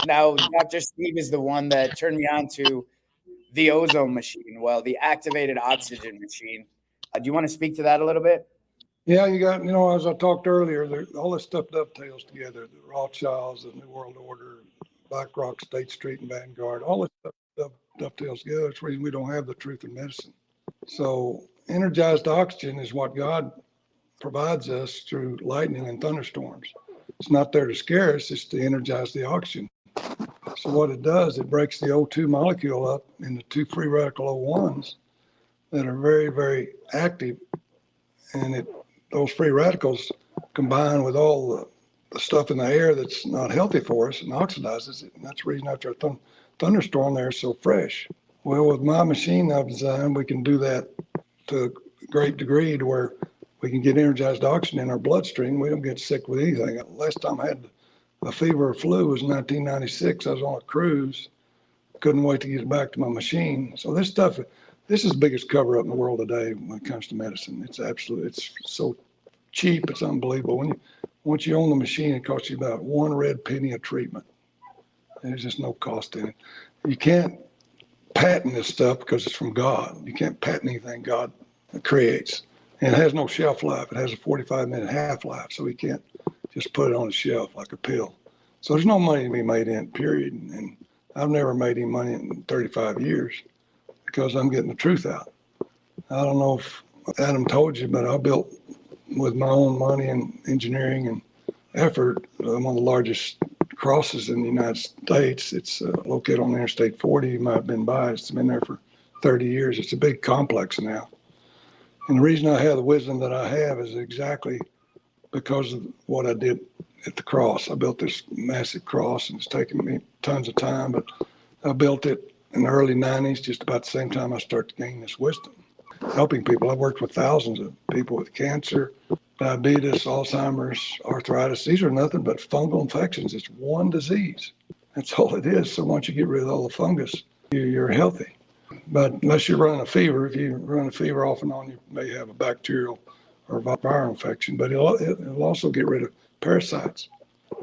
Now, Dr. Steve is the one that turned me on to the ozone machine, well, the activated oxygen machine. Do you want to speak to that a little bit? Yeah, you got, as I talked earlier, all this stuff dovetails together. The Rothschilds, the New World Order, BlackRock, State Street, and Vanguard, all this stuff dovetails together. That's the reason we don't have the truth in medicine. So energized oxygen is what God provides us through lightning and thunderstorms. It's not there to scare us, it's to energize the oxygen. So what it does, it breaks the O2 molecule up into two free radical O1s that are very, very active, and those free radicals combine with all the stuff in the air that's not healthy for us and oxidizes it. And that's the reason after a thunderstorm, they're so fresh. Well, with my machine I've designed, we can do that to a great degree to where we can get energized oxygen in our bloodstream. We don't get sick with anything. Last time I had a fever or flu was 1996. I was on a cruise. Couldn't wait to get back to my machine. So this is the biggest cover up in the world today when it comes to medicine. It's so cheap, it's unbelievable. Once you own the machine, it costs you about one red penny a treatment. There's just no cost in it. You can't patent this stuff because it's from God. You can't patent anything God creates. And it has no shelf life. It has a 45-minute half-life, so we can't just put it on a shelf like a pill. So there's no money to be made in it, period. And I've never made any money in 35 years because I'm getting the truth out. I don't know if Adam told you, but I built with my own money and engineering and effort one of the largest crosses in the United States. It's located on Interstate 40. You might have been by. It's been there for 30 years. It's a big complex now. And the reason I have the wisdom that I have is exactly because of what I did at the cross. I built this massive cross, and it's taken me tons of time, but I built it in the early 90s, just about the same time I started to gain this wisdom, helping people. I've worked with thousands of people with cancer, diabetes, Alzheimer's, arthritis. These are nothing but fungal infections. It's one disease. That's all it is. So once you get rid of all the fungus, you're healthy. But unless you're running a fever, if you run a fever off and on, you may have a bacterial or viral infection, but it'll also get rid of parasites.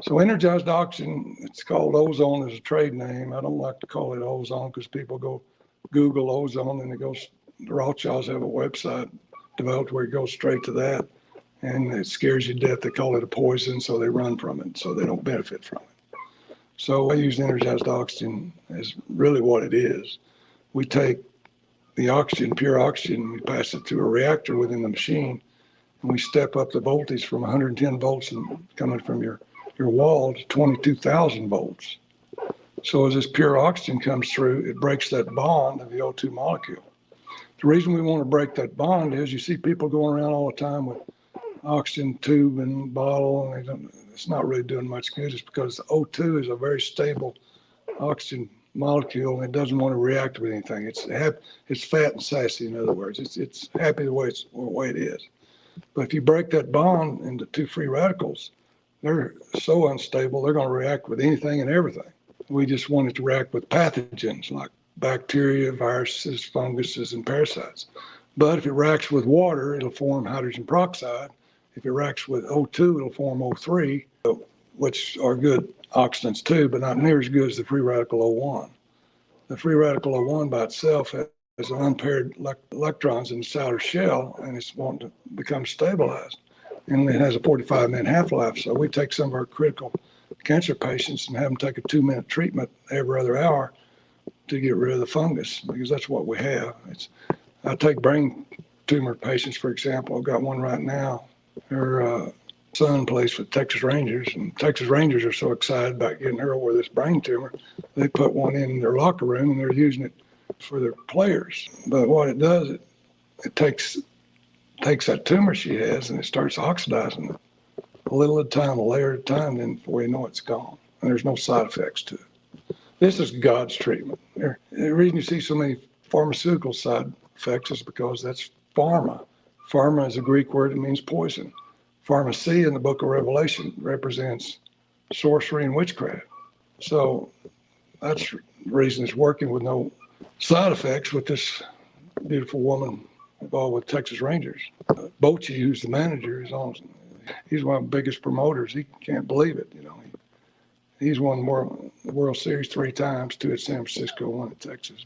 So energized oxygen, it's called ozone as a trade name. I don't like to call it ozone because people go Google ozone and the Rothschilds have a website developed where it goes straight to that, and it scares you to death. They call it a poison, so they run from it, so they don't benefit from it. So I use energized oxygen as really what it is. We take the oxygen, pure oxygen, we pass it through a reactor within the machine, and we step up the voltage from 110 volts and coming from your wall to 22,000 volts. So as this pure oxygen comes through, it breaks that bond of the O2 molecule. The reason we want to break that bond is you see people going around all the time with oxygen tube and bottle, and it's not really doing much good. It's because the O2 is a very stable oxygen molecule, and it doesn't want to react with anything. It's fat and sassy, in other words. It's happy the way it is. But if you break that bond into two free radicals, they're so unstable, they're going to react with anything and everything. We just want it to react with pathogens like bacteria, viruses, funguses, and parasites. But if it reacts with water, it'll form hydrogen peroxide. If it reacts with O2, it'll form O3, which are good oxidants too, but not near as good as the free radical O1. The free radical O1 by itself has unpaired electrons in the outer shell, and it's wanting to become stabilized. And it has a 45-minute half-life. So we take some of our critical cancer patients and have them take a 2-minute treatment every other hour to get rid of the fungus, because that's what we have. I take brain tumor patients, for example. I've got one right now. Her son plays for Texas Rangers, and Texas Rangers are so excited about getting her over this brain tumor, they put one in their locker room, and they're using it for their players. But what it does, it takes that tumor she has and it starts oxidizing it a little at a time, a layer at a time, then before you know it's gone. And there's no side effects to it. This is God's treatment. The reason you see so many pharmaceutical side effects is because that's pharma. Pharma is a Greek word, it means poison. Pharmacy in the book of Revelation represents sorcery and witchcraft. So that's the reason it's working with no side effects with this beautiful woman involved with Texas Rangers. Bochy, who's the manager, he's one of the biggest promoters. He can't believe it. He's won the World Series 3 times, 2 at San Francisco, 1 at Texas.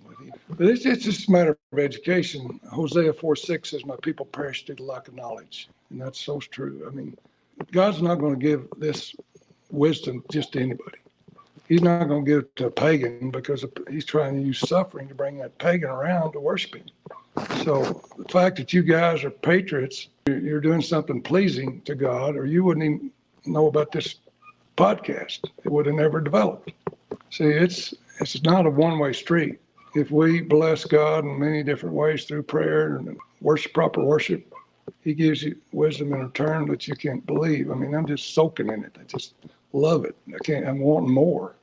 But it's just a matter of education. Hosea 4:6 says, my people perish through the lack of knowledge. And that's so true. I mean, God's not going to give this wisdom just to anybody. He's not going to give it to a pagan because he's trying to use suffering to bring that pagan around to worship him. So the fact that you guys are patriots, you're doing something pleasing to God, or you wouldn't even know about this podcast. It would have never developed. See, it's not a one-way street. If we bless God in many different ways through prayer and worship, proper worship, he gives you wisdom in return that you can't believe. I mean, I'm just soaking in it. I just love it. I'm wanting more.